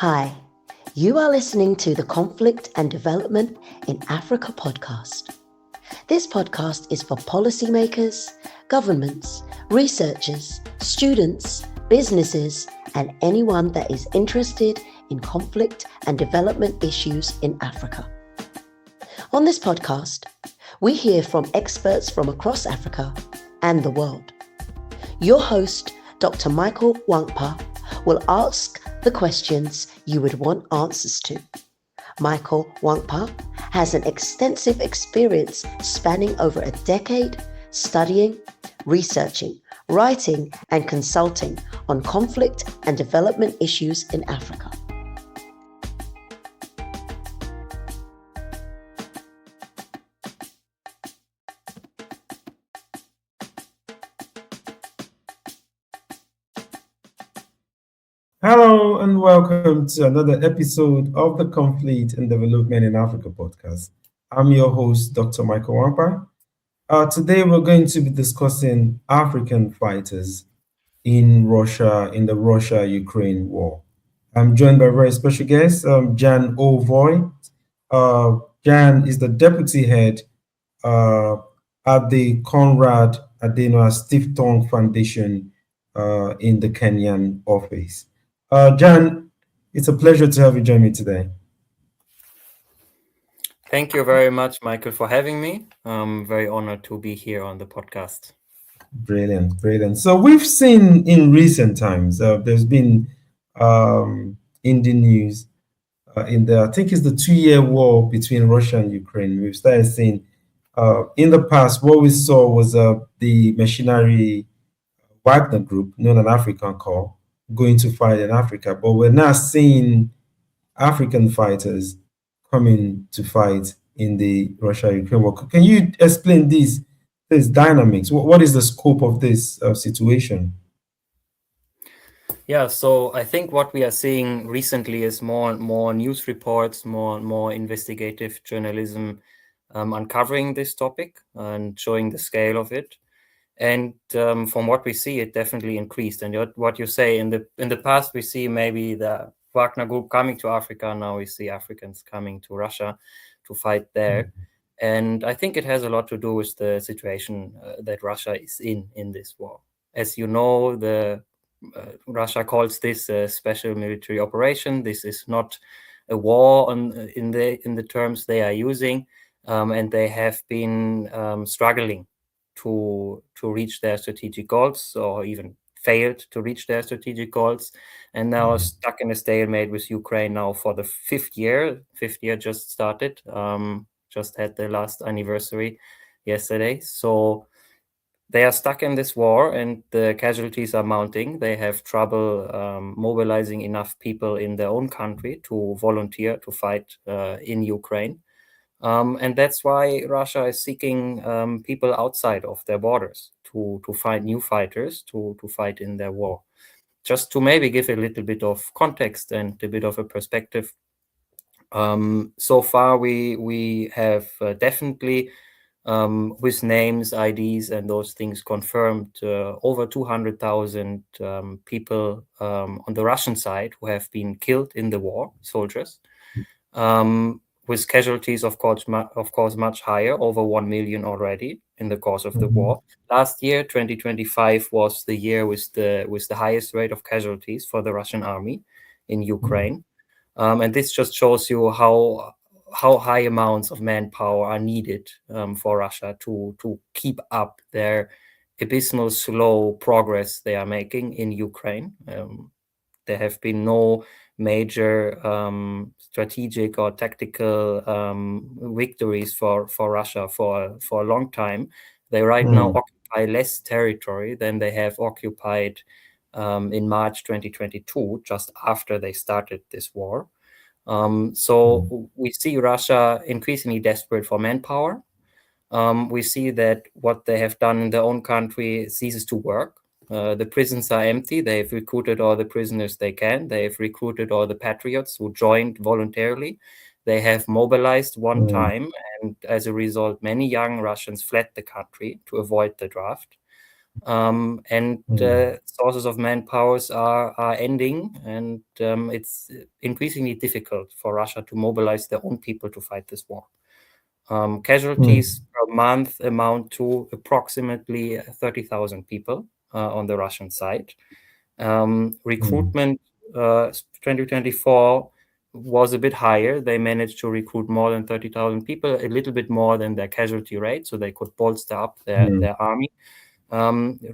Hi, you are listening to the Conflict and Development in Africa podcast. This podcast is for policymakers, governments, researchers, students, businesses, and anyone that is interested in conflict and development issues in Africa. On this podcast, we hear from experts from across Africa and the world. Your host, Dr. Michael Nwankpa, will ask the questions you would want answers to. Michael Nwankpa has an extensive experience spanning over a decade studying, researching, writing, and consulting on conflict and development issues in Africa. Hello and welcome to another episode of the Conflict and Development in Africa podcast. I'm your host, Dr. Michael Nwankpa. Today we're going to be discussing African fighters in the Russia-Ukraine war. I'm joined by a very special guest, Jan Ole Voss. Jan is the deputy head at the Konrad Adenauer Stiftung Foundation in the Kenyan office. Jan, it's a pleasure to have you join me today. Thank you very much, Michael, for having me. I'm very honored to be here on the podcast. Brilliant. So we've seen in recent times, there's been in the news, I think it's the 2-year war between Russia and Ukraine. We've started seeing, in the past, what we saw was the mercenary Wagner group, known as African Corps, going to fight in Africa, but we're now seeing African fighters coming to fight in the Russia-Ukraine war. Can you explain these dynamics? What is the scope of this situation? Yeah, so I think what we are seeing recently is more and more news reports, more and more investigative journalism uncovering this topic and showing the scale of it. And from what we see, it definitely increased. And what you say, in the past, we see maybe the Wagner group coming to Africa. Now we see Africans coming to Russia to fight there. And I think it has a lot to do with the situation that Russia is in this war. As you know, Russia calls this a special military operation. This is not a war in the terms they are using, and they have been struggling to reach their strategic goals, or even failed to reach their strategic goals, and now stuck in a stalemate with Ukraine now for the fifth year. Fifth year just started, just had the last anniversary yesterday. So they are stuck in this war and the casualties are mounting. They have trouble mobilizing enough people in their own country to volunteer to fight in Ukraine. And that's why Russia is seeking people outside of their borders to find new fighters to fight in their war. Just to maybe give a little bit of context and a bit of a perspective, so far we have definitely with names, IDs, and those things confirmed over 200,000 people on the Russian side who have been killed in the war, soldiers. With casualties, of course, much higher, over 1 million already in the course of the war. Last year, 2025, was the year with the highest rate of casualties for the Russian army in Ukraine. And this just shows you how high amounts of manpower are needed for Russia to keep up their abysmal slow progress they are making in Ukraine. There have been no major strategic or tactical victories for Russia for a long time. They right now occupy less territory than they have occupied in March 2022, just after they started this war. So we see Russia increasingly desperate for manpower. We see that what they have done in their own country ceases to work. The prisons are empty. They've recruited all the prisoners they can. They've recruited all the patriots who joined voluntarily. They have mobilized one time, and as a result, many young Russians fled the country to avoid the draft. and sources of manpowers are ending, and it's increasingly difficult for Russia to mobilize their own people to fight this war. Casualties per month amount to approximately 30,000 people on the Russian side. Recruitment 2024 was a bit higher. They managed to recruit more than 30,000 people, a little bit more than their casualty rate, so they could bolster up their army.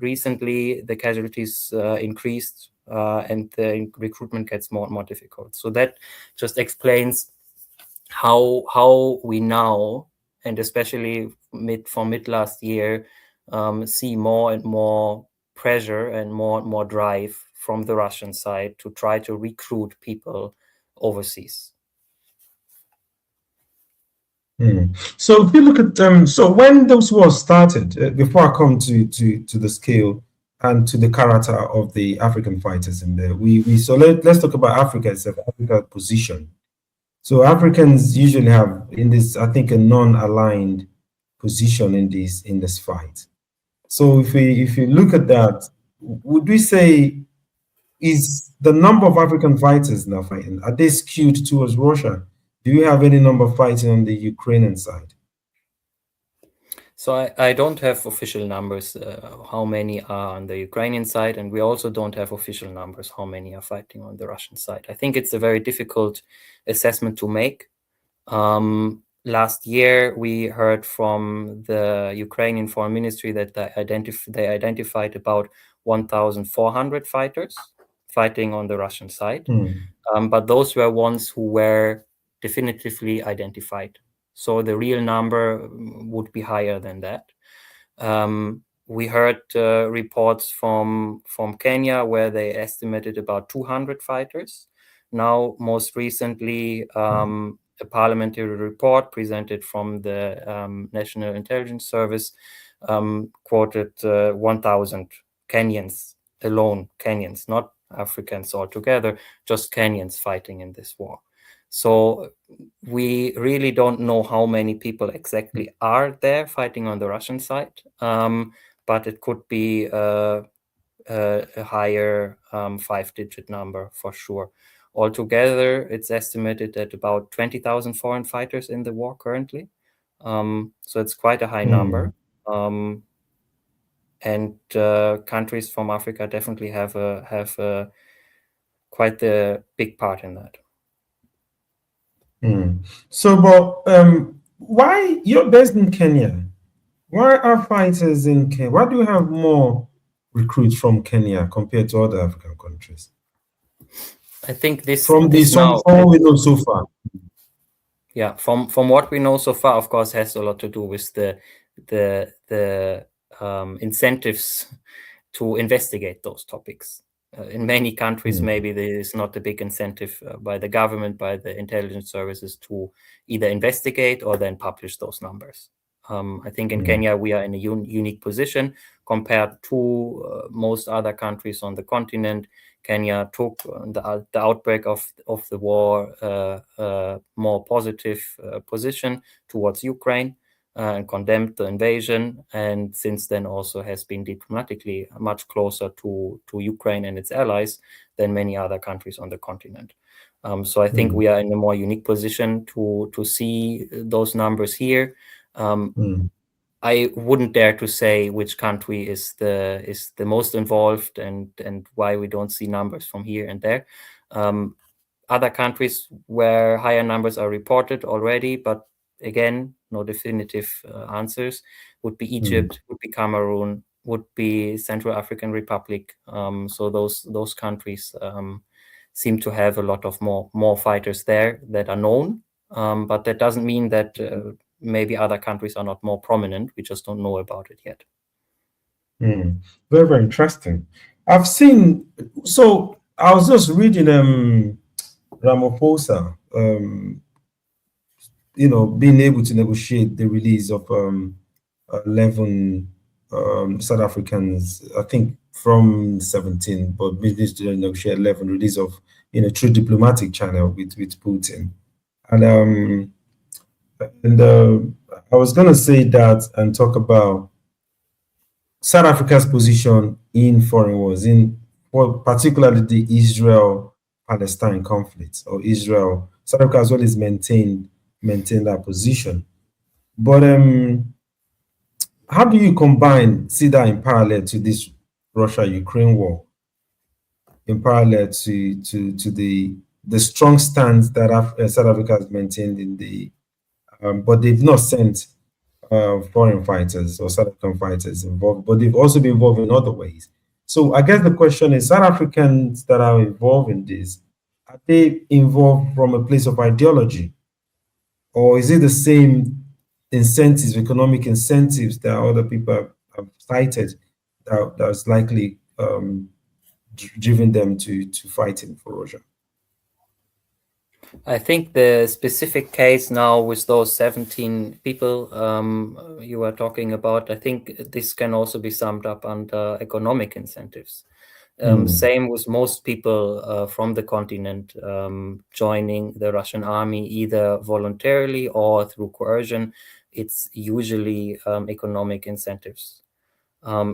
Recently, the casualties increased and the recruitment gets more and more difficult. So that just explains how we now, and especially from mid last year, see more and more pressure and more drive from the Russian side to try to recruit people overseas. So if you look at so when those wars started, before I come to the scale and to the character of the African fighters in there, let's talk about Africa itself, Africa's position. So Africans usually have in this, I think, a non-aligned position in this fight. So if you look at that, would we say is the number of African fighters now fighting, are they skewed towards Russia? Do you have any number fighting on the Ukrainian side? So I don't have official numbers how many are on the Ukrainian side, and we also don't have official numbers how many are fighting on the Russian side. I think it's a very difficult assessment to make. Last year, we heard from the Ukrainian Foreign Ministry that they identified about 1,400 fighters fighting on the Russian side. But those were ones who were definitively identified. So the real number would be higher than that. We heard reports from Kenya where they estimated about 200 fighters. Now, most recently, a parliamentary report presented from the National Intelligence Service quoted 1,000 Kenyans alone, Kenyans, not Africans altogether, just Kenyans fighting in this war. So we really don't know how many people exactly are there fighting on the Russian side, but it could be a higher 5-digit number for sure. Altogether, it's estimated that about 20,000 foreign fighters in the war currently. So it's quite a high number. And countries from Africa definitely have quite a big part in that. So, but why you're based in Kenya? Why are fighters in Kenya? Why do you have more recruits from Kenya compared to other African countries? I think this from all we know so far. Yeah, from what we know so far, of course, has a lot to do with the incentives to investigate those topics. In many countries, maybe there is not a big incentive by the government, by the intelligence services to either investigate or then publish those numbers. I think in Kenya, we are in a unique position compared to most other countries on the continent. Kenya took the outbreak of the war more positive position towards Ukraine and condemned the invasion, and since then also has been diplomatically much closer to Ukraine and its allies than many other countries on the continent. So I think we are in a more unique position to see those numbers here. I wouldn't dare to say which country is the most involved and why we don't see numbers from here and there. Other countries where higher numbers are reported already, but again, no definitive answers, would be Egypt, would be Cameroon, would be Central African Republic. So those countries seem to have a lot of more fighters there that are known, but that doesn't mean that maybe other countries are not more prominent. We just don't know about it yet. Very, very interesting. I've seen, so I was just reading Ramaphosa, being able to negotiate the release of 11 South Africans, I think from 17, but business to negotiate 11 release of through diplomatic channel with Putin. And I was gonna say that and talk about South Africa's position in foreign wars, in particularly the Israel-Palestine conflict or Israel. South Africa has always maintained that position. But how do you see that in parallel to this Russia-Ukraine war, in parallel to the strong stance that South Africa has maintained in the, but they've not sent foreign fighters or South African fighters involved, but they've also been involved in other ways. So I guess the question is, South Africans that are involved in this, are they involved from a place of ideology? Or is it the same incentives, economic incentives that other people have cited that's likely driven them to fighting for Russia? I think the specific case now with those 17 people you were talking about, I think this can also be summed up under economic incentives. Same with most people from the continent joining the Russian army, either voluntarily or through coercion. It's usually economic incentives.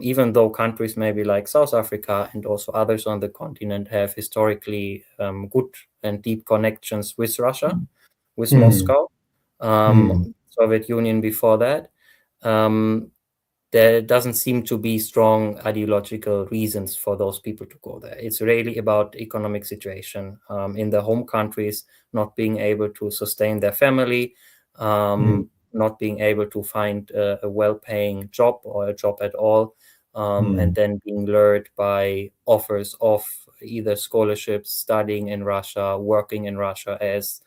Even though countries maybe like South Africa and also others on the continent have historically good and deep connections with Russia, with Moscow, Soviet Union before that, there doesn't seem to be strong ideological reasons for those people to go there. It's really about economic situation in their home countries, not being able to sustain their family, not being able to find a well-paying job or a job at all, and then being lured by offers of either scholarships, studying in Russia, working in Russia as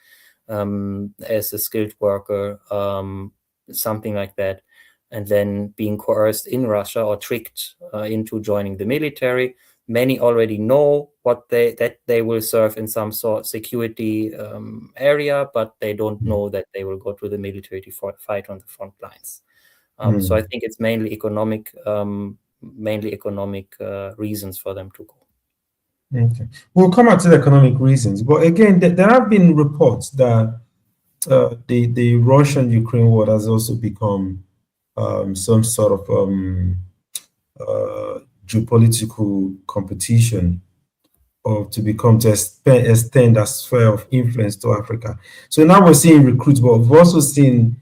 a skilled worker, something like that, and then being coerced in Russia or tricked into joining the military. Many already know that they will serve in some sort of security area, but they don't know that they will go to the military to fight on the front lines. So I think it's mainly economic reasons for them to go. Okay. We'll come out to the economic reasons, but again, there have been reports that the Russian-Ukraine war has also become some sort of geopolitical competition or to extend a sphere of influence to Africa. So now we're seeing recruits, but we've also seen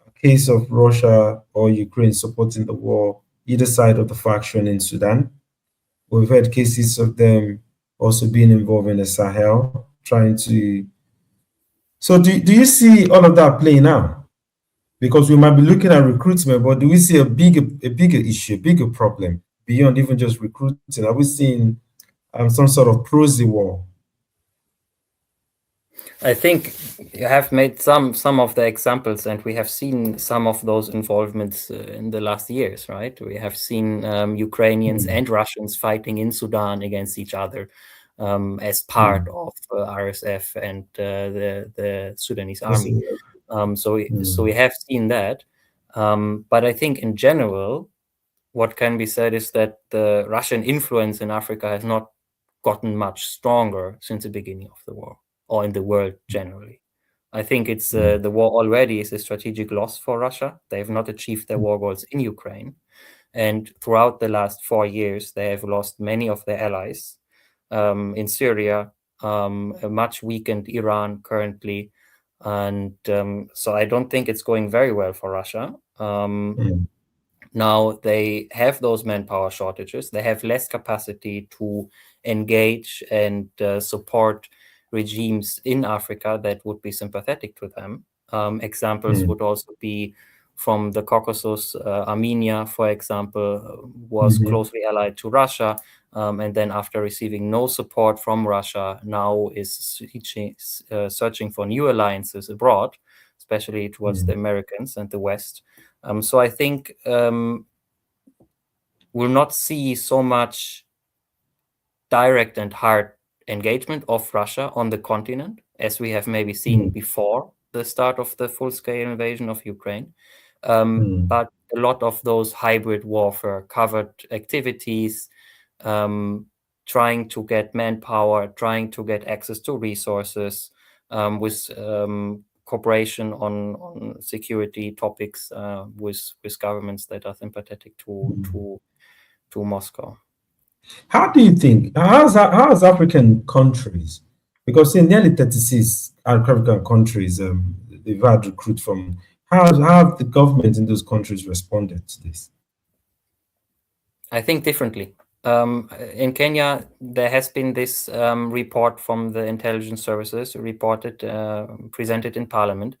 a case of Russia or Ukraine supporting the war, either side of the faction in Sudan. We've had cases of them also being involved in the Sahel, trying to. So do you see all of that playing out? Because we might be looking at recruitment, but do we see a bigger issue, a bigger problem beyond even just recruiting? Are we seeing some sort of proxy war? I think you have made some of the examples, and we have seen some of those involvements in the last years, right? We have seen Ukrainians and Russians fighting in Sudan against each other as part of RSF and the Sudanese army. So we have seen that. But I think in general, what can be said is that the Russian influence in Africa has not gotten much stronger since the beginning of the war, or in the world generally. I think it's the war already is a strategic loss for Russia. They have not achieved their war goals in Ukraine. And throughout the last 4 years, they have lost many of their allies in Syria, a much weakened Iran currently. And so I don't think it's going very well for Russia. Now they have those manpower shortages. They have less capacity to engage and support regimes in Africa that would be sympathetic to them. Examples would also be from the Caucasus. Armenia, for example, was closely allied to Russia, and then after receiving no support from Russia, now is searching for new alliances abroad, especially towards the Americans and the West. So I think we'll not see so much direct and hard engagement of Russia on the continent as we have maybe seen before the start of the full-scale invasion of Ukraine. But a lot of those hybrid warfare covered activities, trying to get manpower, trying to get access to resources, with cooperation on security topics with governments that are sympathetic to Moscow. How do you think, how's African countries, because in nearly 36 African countries, they've had recruit from, how have the government in those countries responded to this? I think differently. In Kenya, there has been this report from the intelligence services presented in Parliament.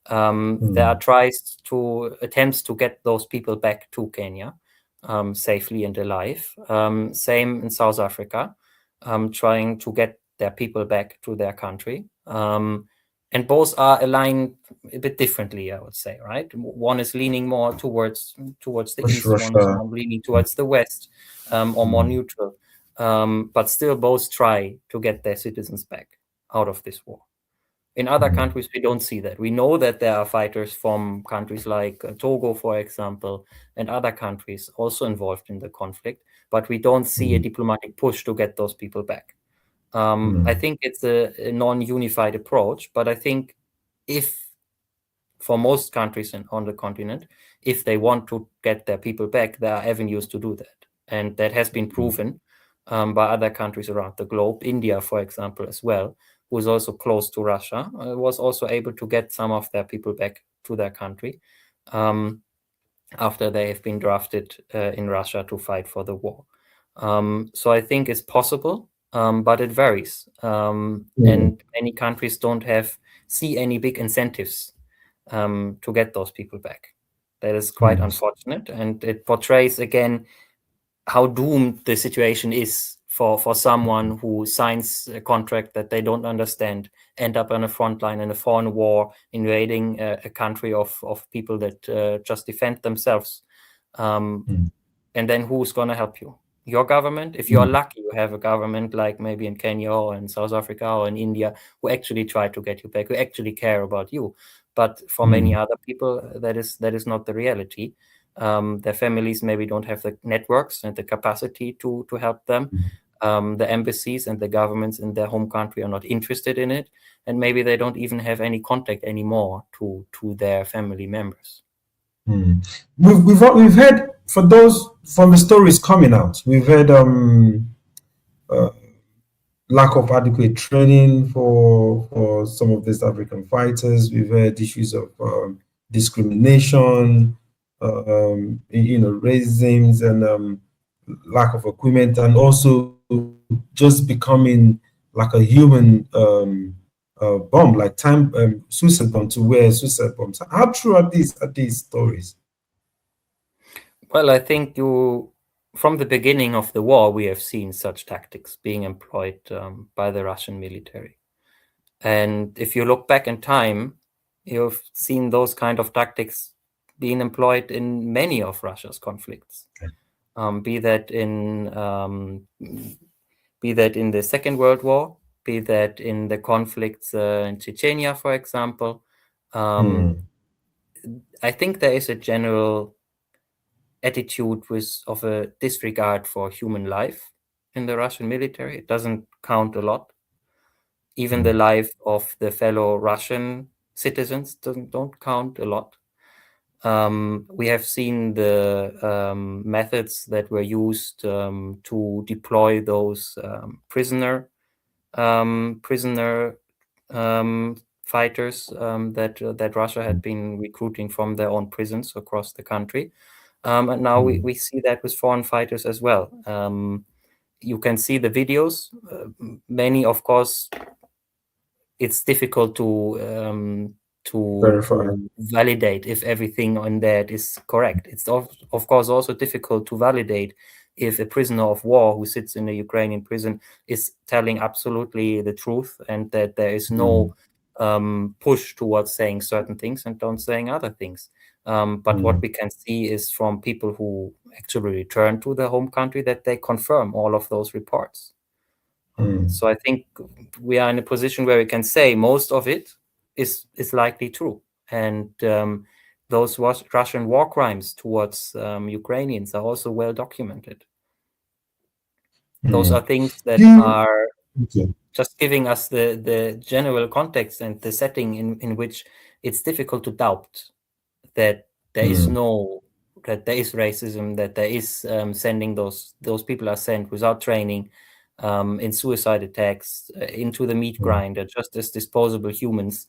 There are attempts to get those people back to Kenya safely and alive. Same in South Africa, trying to get their people back to their country. And both are aligned a bit differently, I would say, right? One is leaning more towards the east, one is Russia. more leaning towards the west, or more neutral. But still both try to get their citizens back out of this war. In other countries, we don't see that. We know that there are fighters from countries like Togo, for example, and other countries also involved in the conflict, but we don't see a diplomatic push to get those people back. I think it's a non-unified approach, but I think if, for most countries on the continent, if they want to get their people back, there are avenues to do that. And that has been proven by other countries around the globe. India, for example, as well, who is also close to Russia, was also able to get some of their people back to their country after they have been drafted in Russia to fight for the war. So I think it's possible, but it varies. And many countries don't see any big incentives to get those people back. That is quite unfortunate, and it portrays again how doomed the situation is for someone who signs a contract that they don't understand, end up on a front line in a foreign war, invading a country of people that just defend themselves. And then who's going to help you? Your government? If you're lucky, you have a government like maybe in Kenya or in South Africa or in India who actually try to get you back, who actually care about you. But for many other people, that is not the reality. Their families maybe don't have the networks and the capacity to help them. The embassies and the governments in their home country are not interested in it, and maybe they don't even have any contact anymore to their family members. We've heard, for those from the stories coming out, we've heard lack of adequate training for some of these African fighters. We've heard issues of discrimination, racism, and lack of equipment, and also just becoming like a human bomb, like suicide bomb, to wear suicide bombs. How true are these stories? Well, I think from the beginning of the war, we have seen such tactics being employed by the Russian military. And if you look back in time, you've seen those kind of tactics being employed in many of Russia's conflicts. Be that in the Second World War, be that in the conflicts in Chechnya, for example. I think there is a general attitude of a disregard for human life in the Russian military. It doesn't count a lot. Even the life of the fellow Russian citizens don't count a lot. We have seen the methods that were used to deploy those prisoner fighters that Russia had been recruiting from their own prisons across the country. And now we see that with foreign fighters as well. You can see the videos. Many, of course, it's difficult to validate if everything on that is correct. It's of course also difficult to validate if a prisoner of war who sits in a Ukrainian prison is telling absolutely the truth, and that there is no push towards saying certain things and don't saying other things. But what we can see is from people who actually return to their home country that they confirm all of those reports. So I think we are in a position where we can say most of it is likely true. And those Russian war crimes towards Ukrainians are also well documented. Those are things that are just giving us the general context and the setting in which it's difficult to doubt that there is no that there is racism, that there is sending those people are sent without training, in suicide attacks, into the meat grinder, just as disposable humans,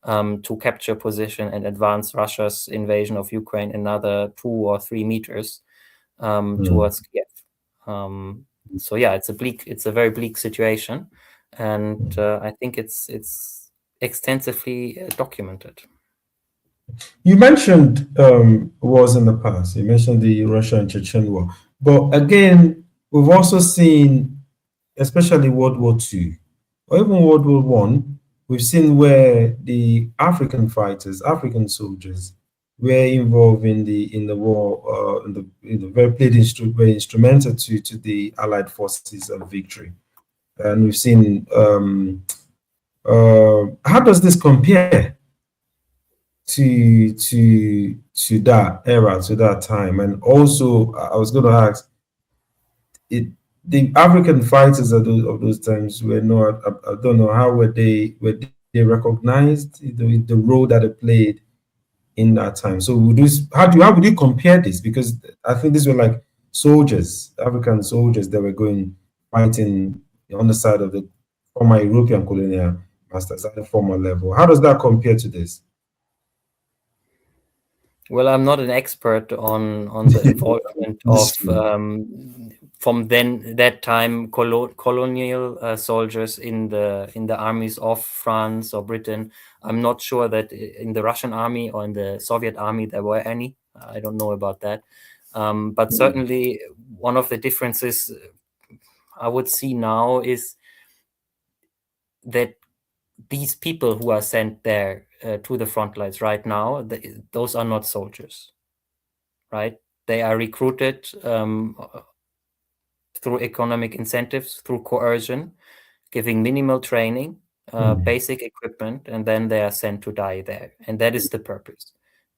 to capture position and advance Russia's invasion of Ukraine another 2 or 3 meters towards Kiev. So yeah, it's a very bleak situation, and I think it's extensively documented. You mentioned wars in the past. You mentioned the Russia and Chechen war, but again, we've also seen, especially World War II or even World War One, we've seen where the African fighters, African soldiers, were involved in the war, very were instrumental to the Allied forces of victory, and we've seen. How does this compare to that era, to that time? And also, I was going to ask, it the African fighters of those times were not. I don't know how were they recognized the role that they played in that time. So how would you compare this? Because I think these were like soldiers, African soldiers that were going fighting on the side of the former European colonial masters at the former level. How does that compare to this? Well, I'm not an expert on the involvement of from that time colonial soldiers in the armies of France or Britain. I'm not sure that in the Russian army or in the Soviet army there were any. I don't know about that. But certainly one of the differences I would see now is that these people who are sent there to the front lines right now, those are not soldiers, right? They are recruited through economic incentives, through coercion, giving minimal training, basic equipment, and then they are sent to die there. And that is the purpose.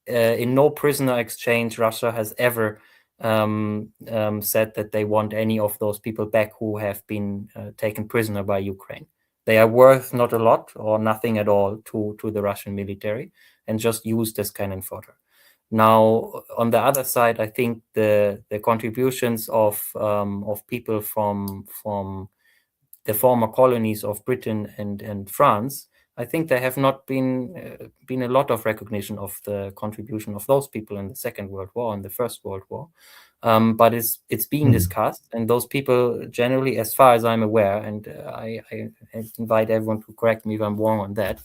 In no prisoner exchange, Russia has ever said that they want any of those people back who have been taken prisoner by Ukraine. They are worth not a lot or nothing at all to the Russian military and just used as cannon fodder. Now, on the other side, I think the contributions of people from the former colonies of Britain and France, I think there have not been a lot of recognition of the contribution of those people in the Second World War and the First World War. But it's being discussed, and those people generally, as far as I'm aware, and I invite everyone to correct me if I'm wrong on that,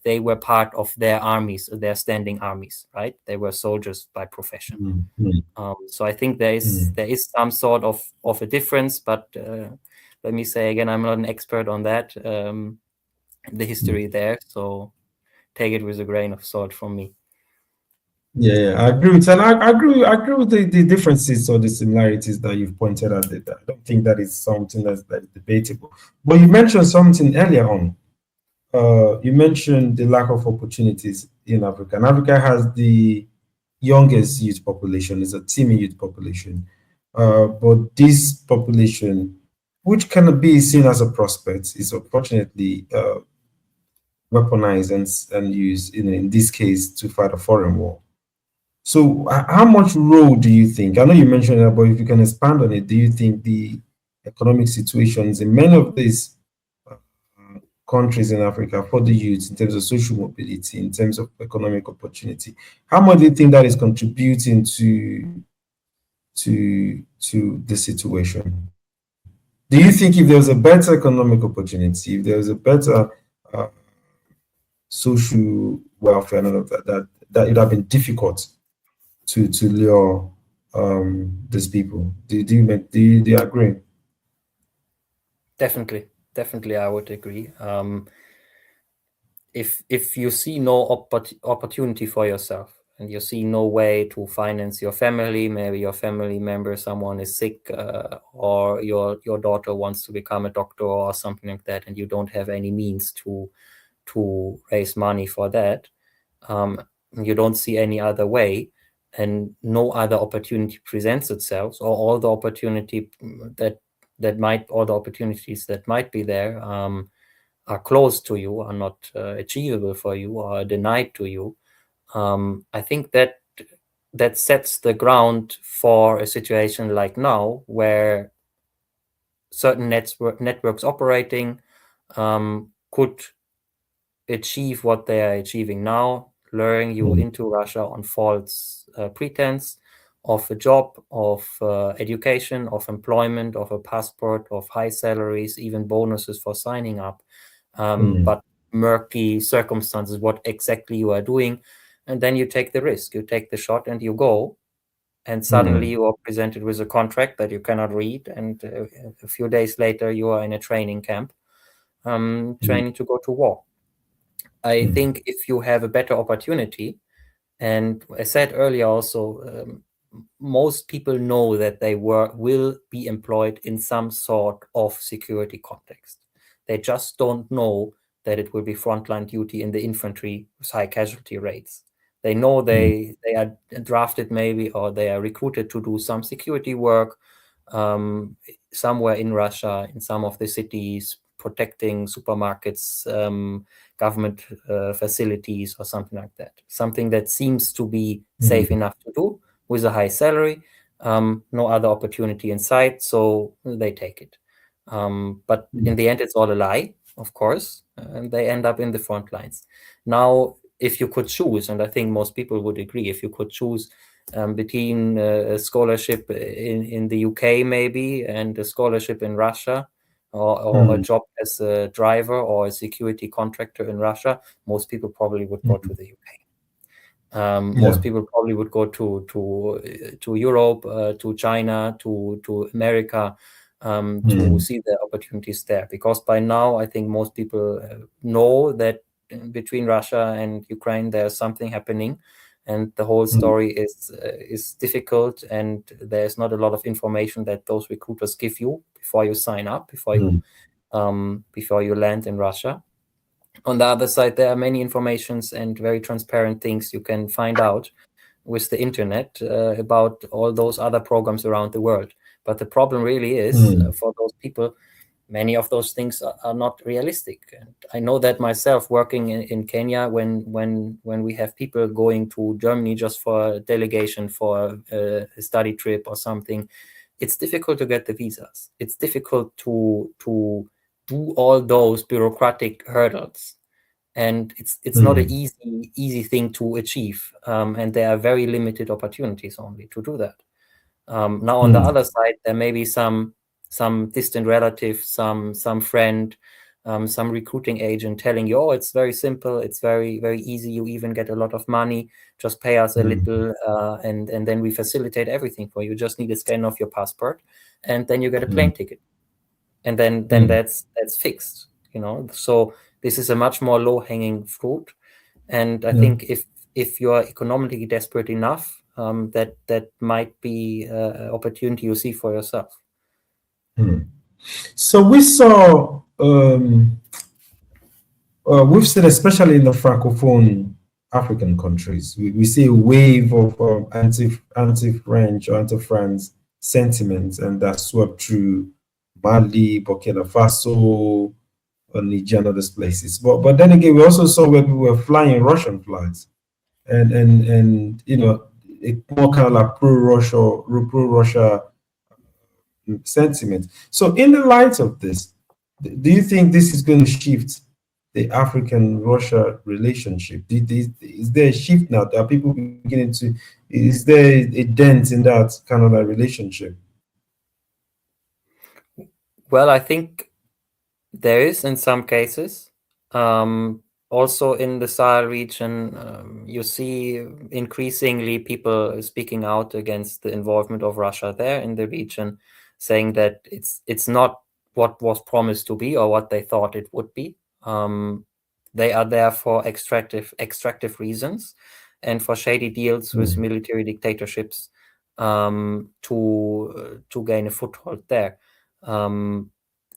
they were part of their armies, their standing armies, right? They were soldiers by profession. So I think there is some sort of a difference, but let me say again, I'm not an expert on that, the history there, so take it with a grain of salt from me. Yeah, I agree with, and I agree with the differences or the similarities that you've pointed out. That I don't think that is something that's debatable. But you mentioned something earlier on. You mentioned the lack of opportunities in Africa. And Africa has the youngest youth population, is a teeming youth population. But this population, which can be seen as a prospect, is unfortunately weaponized and used in this case to fight a foreign war. So how much role do you think, I know you mentioned that, but if you can expand on it, do you think the economic situations in many of these countries in Africa for the youth in terms of social mobility, in terms of economic opportunity, how much do you think that is contributing to the situation? Do you think if there was a better economic opportunity, if there was a better social welfare and all of that it would have been difficult to lure these people? Do you agree? Definitely, I would agree. If you see no opportunity for yourself and you see no way to finance your family, maybe your family member, someone is sick, or your daughter wants to become a doctor or something like that, and you don't have any means to raise money for that, you don't see any other way, and no other opportunity presents itself, or all the opportunities that might be there are closed to you, are not achievable for you, or are denied to you. I think that that sets the ground for a situation like now, where certain networks operating could achieve what they are achieving now, luring you into Russia on false pretense of a job, of education, of employment, of a passport, of high salaries, even bonuses for signing up, but murky circumstances, what exactly you are doing. And then you take the risk, you take the shot and you go. And suddenly you are presented with a contract that you cannot read. And a few days later, you are in a training camp, training to go to war. I think if you have a better opportunity, and I said earlier also, most people know that they will be employed in some sort of security context. They just don't know that it will be frontline duty in the infantry with high casualty rates. They know they are drafted maybe, or they are recruited to do some security work somewhere in Russia, in some of the cities, protecting supermarkets, government facilities, or something like that. Something that seems to be safe enough to do with a high salary, no other opportunity in sight, so they take it. But in the end, it's all a lie, of course, and they end up in the front lines. Now, if you could choose, and I think most people would agree, if you could choose between a scholarship in the UK maybe and a scholarship in Russia, or a job as a driver or a security contractor in Russia, most people probably would go to the UK. Most people probably would go to Europe, to China, to America, to see the opportunities there. Because by now, I think most people know that between Russia and Ukraine, there's something happening, and the whole story is difficult, and there's not a lot of information that those recruiters give you before you sign up, before you land in Russia. On the other side, there are many informations and very transparent things you can find out with the internet about all those other programs around the world. But the problem really is for those people, many of those things are not realistic. And I know that myself, working in Kenya, when we have people going to Germany just for a delegation, for a study trip or something, it's difficult to get the visas. It's difficult to do all those bureaucratic hurdles. And it's not an easy thing to achieve. And there are very limited opportunities only to do that. Now, on the other side, there may be some distant relative, some friend, some recruiting agent telling you, oh, it's very simple, it's very, very easy, you even get a lot of money, just pay us a little, and then we facilitate everything for you. You just need a scan of your passport, and then you get a plane ticket. And then that's fixed, So this is a much more low-hanging fruit. And I think if you are economically desperate enough, that might be an opportunity you see for yourself. So we saw, we've seen, especially in the Francophone African countries, we see a wave of anti-French or anti-France sentiments, and that swept through Mali, Burkina Faso, Niger, and other places. But then again, we also saw where people were flying Russian flags, and a more kind of like pro-Russia sentiment. So in the light of this, do you think this is going to shift the African-Russia relationship? Is there a shift now? Are people beginning to, is there a dent in that kind of like relationship? Well, I think there is in some cases. Also in the Sahel region, you see increasingly people speaking out against the involvement of Russia there in the region, saying that it's not what was promised to be or what they thought it would be. They are there for extractive reasons and for shady deals with military dictatorships to gain a foothold there.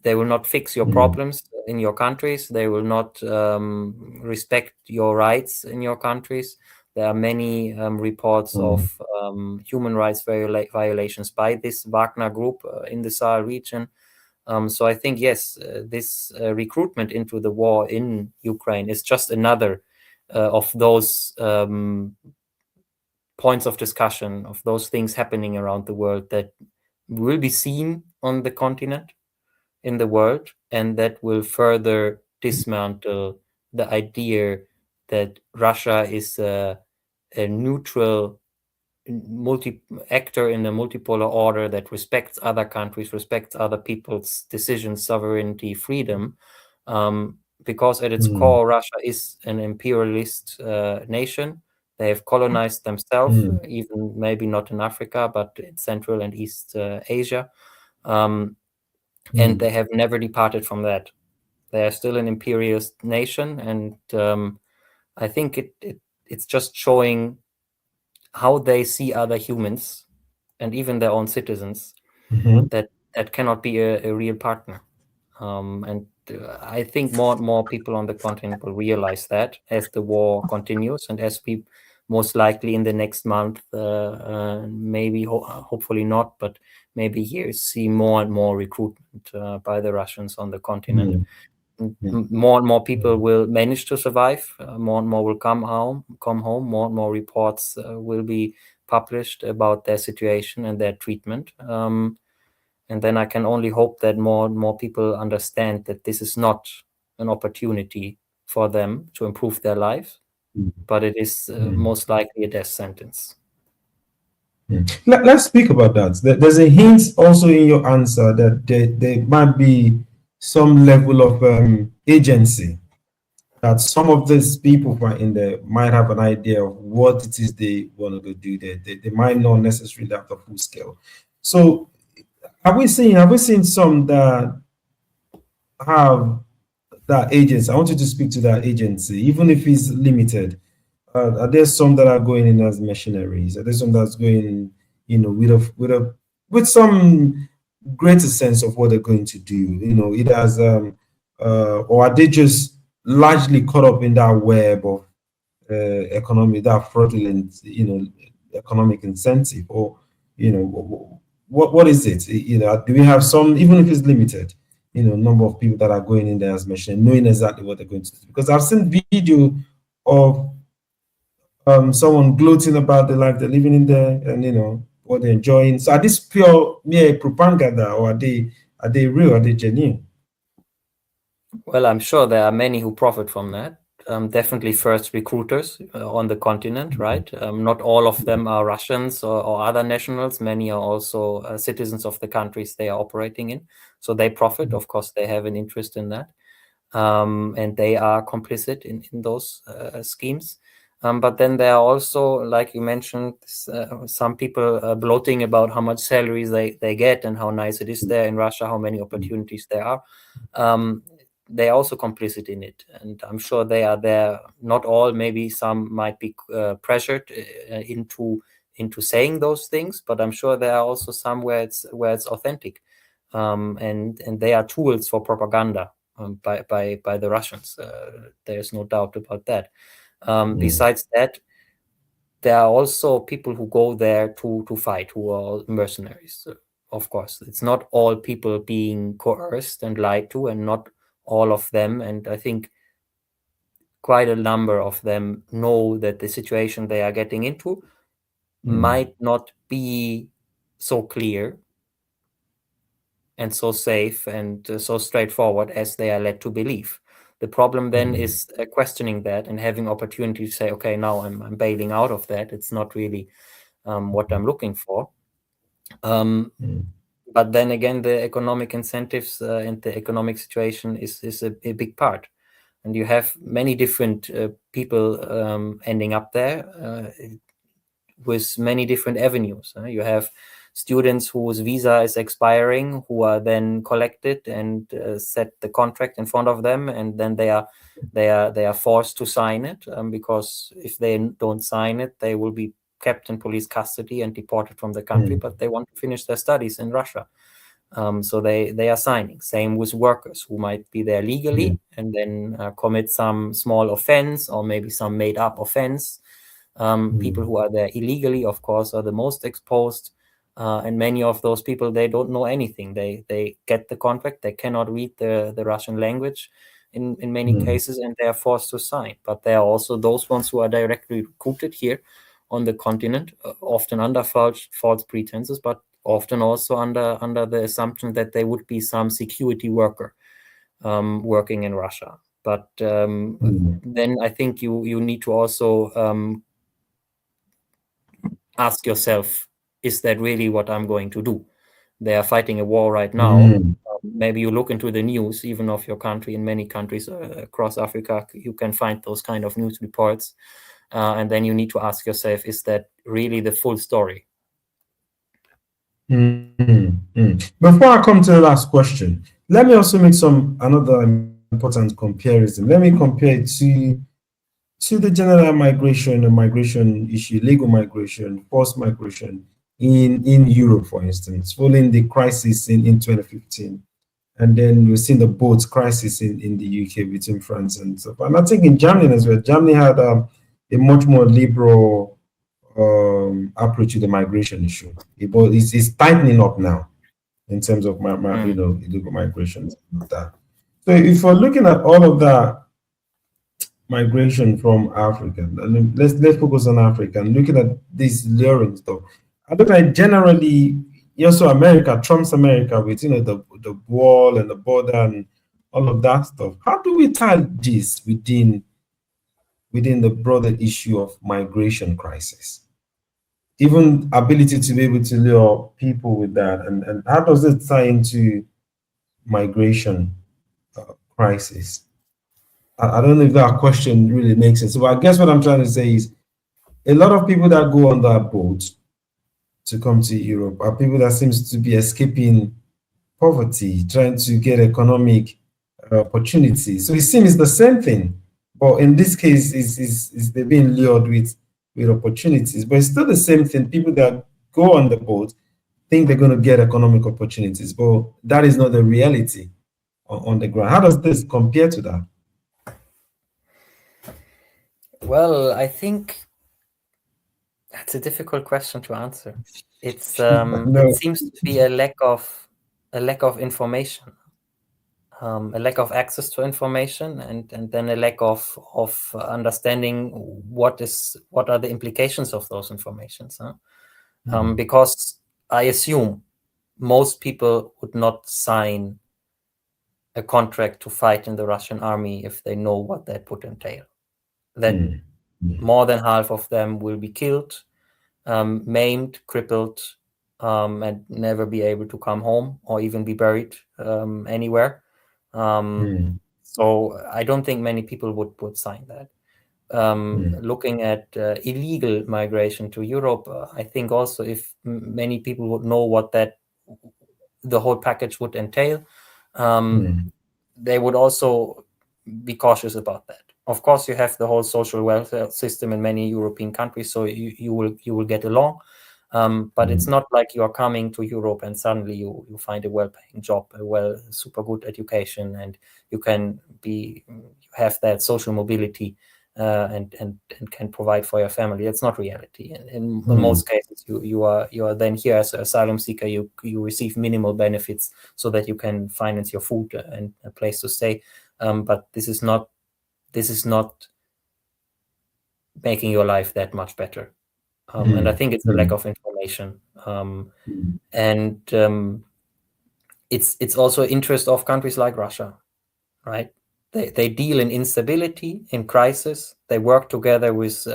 They will not fix your problems in your countries. They will not respect your rights in your countries. There are many reports of human rights violations by this Wagner group in the Sahel region. So I think, yes, this recruitment into the war in Ukraine is just another of those points of discussion, of those things happening around the world that will be seen on the continent, in the world, and that will further dismantle the idea that Russia is a neutral actor in a multipolar order that respects other countries, respects other people's decisions, sovereignty, freedom, because at its core, Russia is an imperialist nation. They have colonized themselves, even maybe not in Africa, but in Central and East Asia. And they have never departed from that. They are still an imperialist nation, and I think it's just showing how they see other humans and even their own citizens, that cannot be a real partner. And I think more and more people on the continent will realize that as the war continues, and as we most likely in the next month, maybe hopefully not, but maybe years, see more and more recruitment by the Russians on the continent. More and more people will manage to survive. More and more will come home. More and more reports will be published about their situation and their treatment. And then I can only hope that more and more people understand that this is not an opportunity for them to improve their life, but it is most likely a death sentence. Let's speak about that. There's a hint also in your answer that there might be some level of agency, that some of these people in there might have an idea of what it is they want to do. They might not necessarily have the full scale. So have we seen some that have that agency? I want you to speak to that agency, even if it's limited. Are there some that are going in as missionaries? Are there some that's going, with some greater sense of what they're going to do? It has or are they just largely caught up in that web of economy, that fraudulent, economic incentive, or what is it? Do we have some, even if it's limited, number of people that are going in there as missionaries, knowing exactly what they're going to do? Because I've seen video of someone gloating about the life they're living in there, and what they're enjoying. So are these pure mere propaganda, or are they real? Are they genuine? Well, I'm sure there are many who profit from that. Definitely first recruiters on the continent, right? Not all of them are Russians or other nationals. Many are also citizens of the countries they are operating in. So they profit. Of course, they have an interest in that. And they are complicit in those schemes. But then there are also, like you mentioned, some people bloating about how much salaries they get and how nice it is there in Russia, how many opportunities there are. They are also complicit in it, and I'm sure they are there. Not all, maybe some might be pressured into saying those things, but I'm sure there are also some where it's authentic, and they are tools for propaganda by the Russians. There's no doubt about that. Besides that, there are also people who go there to fight, who are mercenaries. Of course, it's not all people being coerced and lied to, and not all of them. And I think quite a number of them know that the situation they are getting into might not be so clear and so safe and so straightforward as they are led to believe. The problem then is questioning that and having opportunity to say, okay, now I'm bailing out of that. It's not really what I'm looking for. But then again, the economic incentives and the economic situation is a big part. And you have many different people ending up there with many different avenues. You have students whose visa is expiring, who are then collected and set the contract in front of them, and then they are forced to sign it, because if they don't sign it, they will be kept in police custody and deported from the country. But they want to finish their studies in Russia. So they are signing. Same with workers who might be there legally and then commit some small offense or maybe some made up offense. People who are there illegally, of course, are the most exposed. And many of those people, they don't know anything. They get the contract. They cannot read the Russian language in many cases, and they are forced to sign. But there are also those ones who are directly recruited here, on the continent, often under false pretenses, but often also under the assumption that there would be some security worker working in Russia. But then I think you need to also ask yourself, is that really what I'm going to do? They are fighting a war right now. Maybe you look into the news, even of your country. In many countries across Africa, you can find those kind of news reports. And then you need to ask yourself, is that really the full story? Before I come to the last question, let me also make another important comparison. Let me compare it to the general migration and migration issue, legal migration, forced migration in Europe, for instance, following the crisis in 2015. And then we've seen the boat crisis in the UK between France and stuff. And I think in Germany as well, Germany had a much more liberal approach to the migration issue. It's tightening up now in terms of illegal migration and that. So if we're looking at all of that migration from Africa, and let's focus on Africa and looking at this luring stuff. I look at generally also America, Trump's America with the wall and the border and all of that stuff. How do we tie this within the broader issue of migration crisis? Even ability to be able to lure people with that, and how does it tie into migration crisis? I don't know if that question really makes sense. So I guess what I'm trying to say is a lot of people that go on that boat to come to Europe are people that seems to be escaping poverty, trying to get economic opportunities. So it seems the same thing, but in this case, is they're being lured with opportunities. But it's still the same thing. People that go on the boat think they're going to get economic opportunities, but that is not the reality on the ground. How does this compare to that? Well, I think that's a difficult question to answer. It's it seems to be a lack of information, a lack of access to information, and then a lack of understanding what are the implications of those informations. Because I assume most people would not sign a contract to fight in the Russian army if they know what that would entail. That more than half of them will be killed, maimed, crippled, and never be able to come home or even be buried anywhere. So I don't think many people would sign that. Looking at illegal migration to Europe, I think also if many people would know what the whole package would entail, they would also be cautious about that. Of course, you have the whole social welfare system in many European countries, so you will get along. But it's not like you are coming to Europe and suddenly you find a well-paying job, a super good education, and you can have that social mobility and can provide for your family. That's not reality. In most cases, you are then here as an asylum seeker. You receive minimal benefits so that you can finance your food and a place to stay. But this is not making your life that much better. And I think it's a lack of information. And it's also interest of countries like Russia, right? They deal in instability, in crisis. They work together with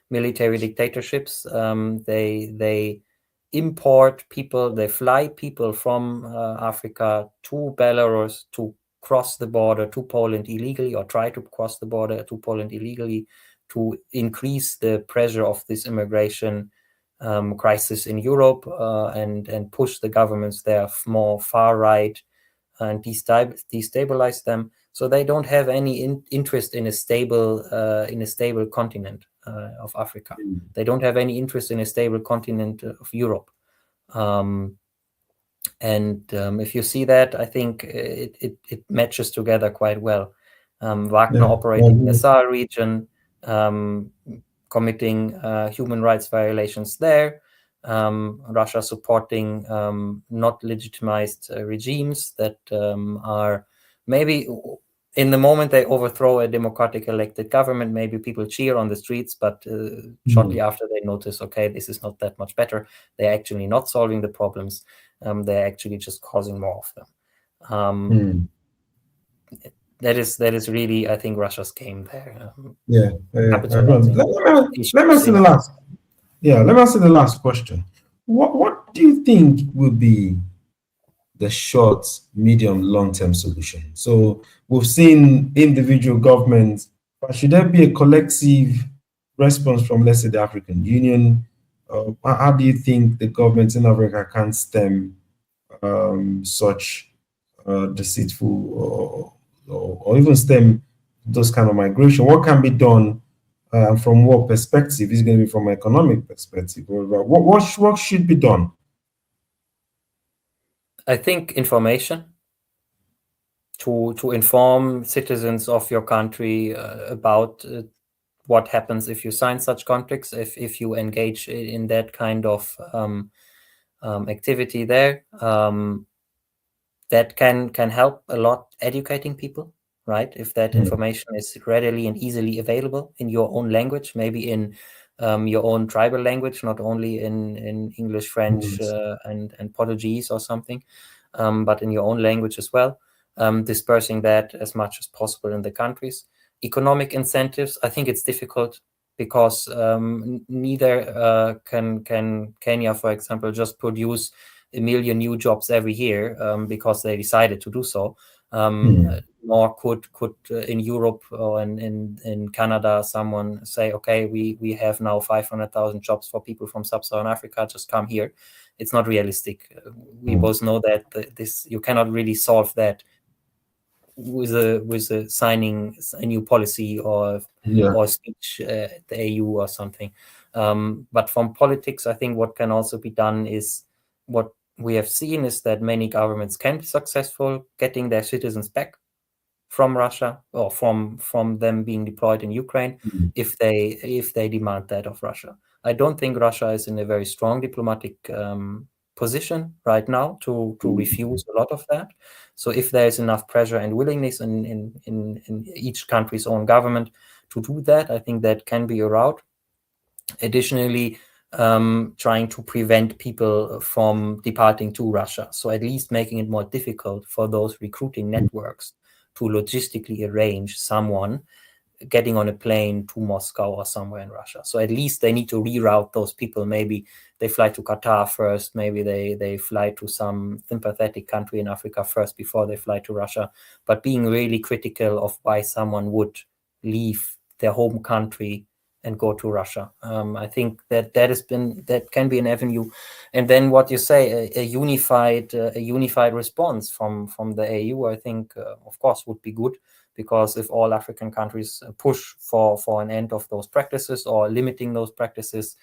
military dictatorships. They import people. They fly people from Africa to Belarus to cross the border to Poland illegally, or try to cross the border to Poland illegally, to increase the pressure of this immigration crisis in Europe and push the governments there more far right and destabilize them. So they don't have any interest in a stable continent of Africa. They don't have any interest in a stable continent of Europe. And if you see that, I think it matches together quite well. Wagner operating in the Sahel region, committing human rights violations there. Russia supporting not legitimized regimes that are maybe in the moment they overthrow a democratic elected government, maybe people cheer on the streets, but shortly after they notice, okay, this is not that much better. They're actually not solving the problems. They're actually just causing more of them. That is really, I think, Russia's game there. Everyone, Capitalizing let me issues ask you the last. Yeah, let me ask you the last question. What do you think will be the short, medium, long-term solution? So we've seen individual governments, but should there be a collective response from, let's say, the African Union? How do you think the governments in Africa can stem such deceitful or even stem those kind of migration? What can be done from what perspective? Is it going to be from an economic perspective? Or what should be done? I think information to inform citizens of your country about what happens if you sign such contracts, if you engage in that kind of activity there. That can help a lot educating people, right? If that information is readily and easily available in your own language, maybe in your own tribal language, not only in English, French, and Portuguese or something, but in your own language as well. Dispersing that as much as possible in the countries. Economic incentives, I think it's difficult because neither can Kenya, for example, just produce 1 million new jobs every year because they decided to do so. Nor could in Europe or in Canada someone say, okay, we have now 500,000 jobs for people from sub-Saharan Africa, just come here. It's not realistic. We both know that this you cannot really solve that with a signing a new policy or speech at the AU or something. But from politics, I think what can also be done is what we have seen is that many governments can be successful getting their citizens back from Russia or from them being deployed in Ukraine if they demand that of Russia. I don't think Russia is in a very strong diplomatic position right now to refuse a lot of that. So if there is enough pressure and willingness in each country's own government to do that, I think that can be a route. Additionally, trying to prevent people from departing to Russia. So at least making it more difficult for those recruiting networks to logistically arrange someone getting on a plane to Moscow or somewhere in Russia. So at least they need to reroute those people. Maybe they fly to Qatar first. Maybe they fly to some sympathetic country in Africa first before they fly to Russia. But being really critical of why someone would leave their home country and go to Russia. I think that can be an avenue. And then what you say, a unified response from the AU, I think, of course, would be good. Because if all African countries push for an end of those practices or limiting those practices,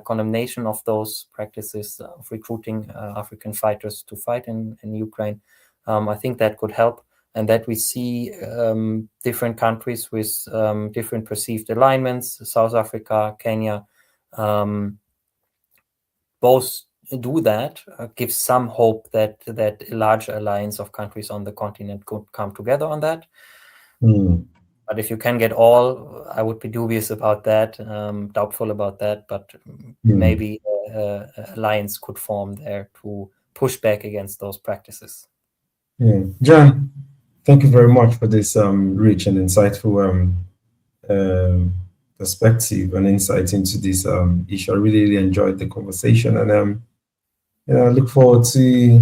condemnation of those practices of recruiting African fighters to fight in Ukraine, I think that could help. And that we see different countries with different perceived alignments, South Africa, Kenya, both do that, gives some hope that a large alliance of countries on the continent could come together on that. But if you can get all, I would be dubious about that, doubtful about that, but maybe an alliance could form there to push back against those practices. Jan, thank you very much for this rich and insightful perspective and insight into this issue. I really enjoyed the conversation, and I look forward to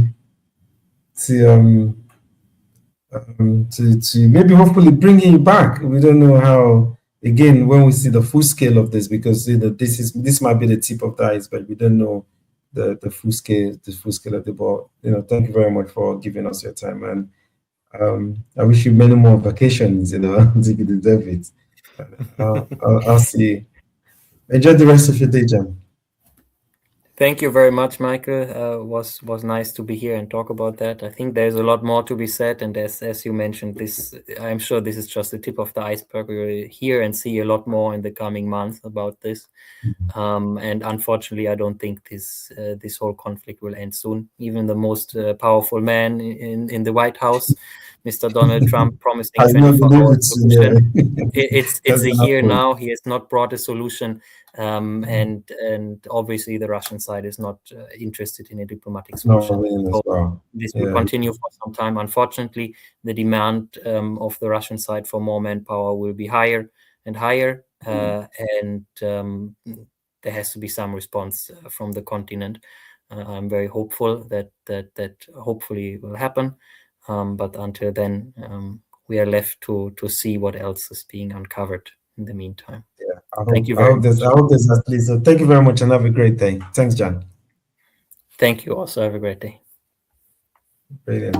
maybe hopefully bringing you back. We don't know how, again, when we see the full scale of this, because this might be the tip of the iceberg. We don't know the full scale of the ball. Thank you very much for giving us your time, and I wish you many more vacations. You deserve it. I'll see you. Enjoy the rest of your day, Jan. Thank you very much, Michael. Was nice to be here and talk about that. I think there's a lot more to be said, and as you mentioned, I'm sure this is just the tip of the iceberg. We will hear and see a lot more in the coming months about this. And unfortunately, I don't think this whole conflict will end soon. Even the most powerful man in the White House Mr. Donald Trump promising Has not been 24-hour able to, solution. yeah. It's a That's year happened. now. He has not brought a solution, and obviously the Russian side is not interested in a diplomatic solution. Norway as So well. this Yeah. will continue for some time. Unfortunately, the demand of the Russian side for more manpower will be higher and higher, and there has to be some response from the continent. I'm very hopeful that hopefully will happen, but until then, we are left to see what else is being uncovered in the meantime. Yeah. Thank you very much. I hope there's at least. Thank you very much and have a great day. Thanks, Jan. Thank you. Also, have a great day. Brilliant.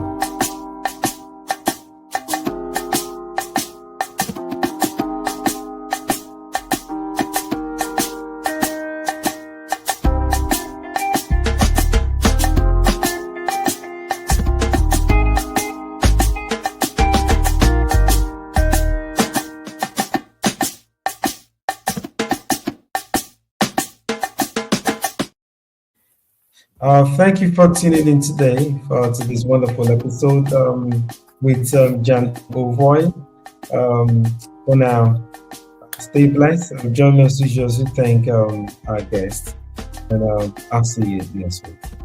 Thank you for tuning in today to this wonderful episode with Jan Ole Voss. For now, stay blessed. Join us as usual to thank our guests, and I'll see you next week.